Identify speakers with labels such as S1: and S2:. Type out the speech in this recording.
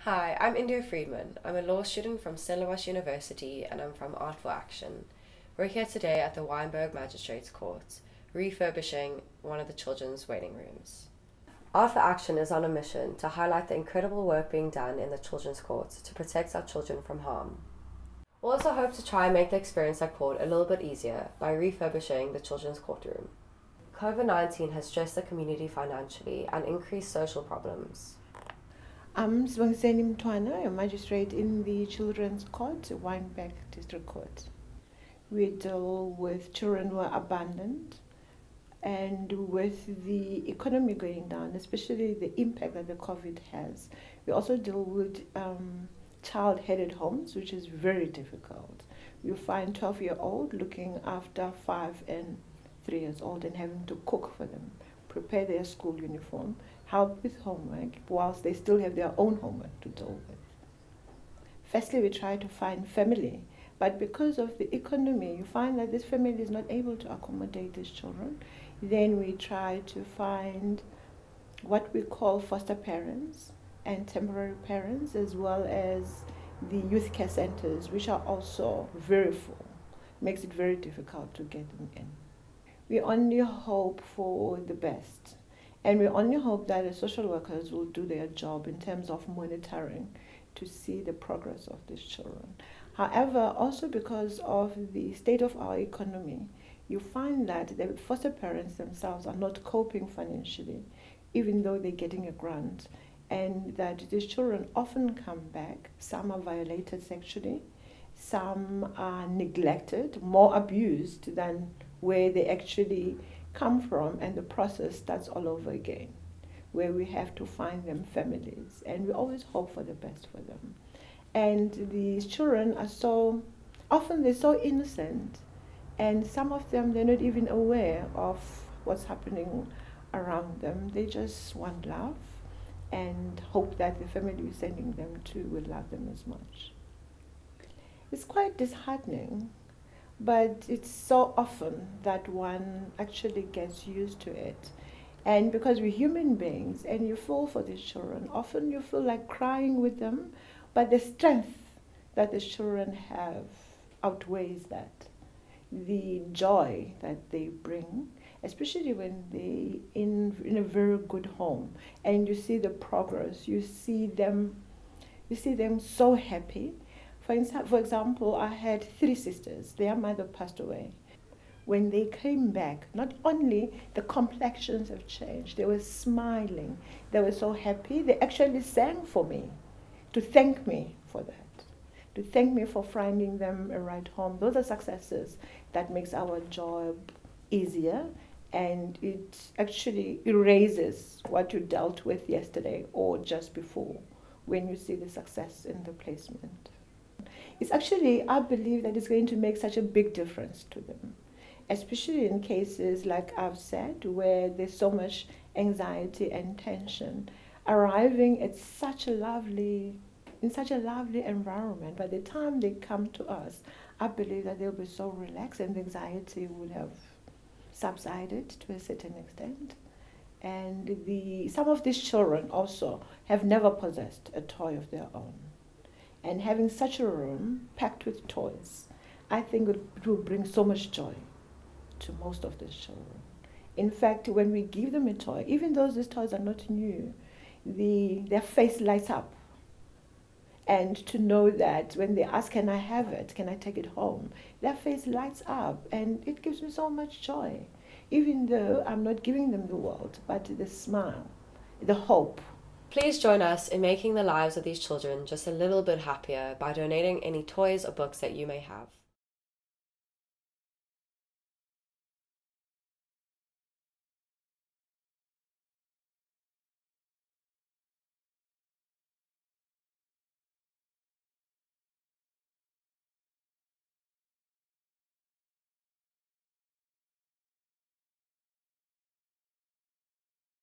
S1: Hi, I'm INDIO Friedman. I'm a law student from Stellenbosch University and I'm from Art for Action. We're here today at the Wynberg Magistrates Court, refurbishing one of the children's waiting rooms. Art for Action is on a mission to highlight the incredible work being done in the children's courts to protect our children from harm. We also hope to try and make the experience at court a little bit easier by refurbishing the children's courtroom. COVID-19 has stressed the community financially and increased social problems.
S2: I'm MTWANA, a magistrate in the Children's Court, Wynberg Magistrates Court. We deal with children who are abandoned and with the economy going down, especially the impact that the COVID has. We also deal with child-headed homes, which is very difficult. You find 12-year-old looking after 5 and 3 years old and having to cook for them, prepare their school uniform, help with homework, whilst they still have their own homework to deal with. Firstly, we try to find family, but because of the economy, you find that this family is not able to accommodate these children. Then we try to find what we call foster parents and temporary parents, as well as the youth care centers, which are also very full. Makes it very difficult to get them in. We only hope for the best. And we only hope that the social workers will do their job in terms of monitoring to see the progress of these children. However, also because of the state of our economy, you find that the foster parents themselves are not coping financially, even though they're getting a grant, and that these children often come back. Some are violated sexually, some are neglected, more abused than where they actually come from, and the process starts all over again, where we have to find them families, and we always hope for the best for them. And these children are so often they're so innocent, and some of them they're not even aware of what's happening around them. They just want love and hope that the family you're sending them to will love them as much. It's quite disheartening, but it's so often that one actually gets used to it. And because we're human beings and you feel for these children, often you feel like crying with them, but the strength that the children have outweighs that. The joy that they bring, especially when they in a very good home and you see the progress, you see them so happy. For example, I had 3 sisters. Their mother passed away. When they came back, not only the complexions have changed, they were smiling. They were so happy. They actually sang for me to thank me for that, to thank me for finding them a right home. Those are successes that makes our job easier, and it actually erases what you dealt with yesterday or just before when you see the success in the placement. It's actually, I believe that it's going to make such a big difference to them, especially in cases like I've said, where there's so much anxiety and tension. Arriving at in such a lovely environment, by the time they come to us, I believe that they'll be so relaxed and the anxiety will have subsided to a certain extent. And some of these children also have never possessed a toy of their own. And having such a room packed with toys, I think it will bring so much joy to most of these children. In fact, when we give them a toy, even though these toys are not new, their face lights up. And to know that when they ask, can I have it, can I take it home, their face lights up, and it gives me so much joy. Even though I'm not giving them the world, but the smile, the hope.
S1: Please join us in making the lives of these children just a little bit happier by donating any toys or books that you may have.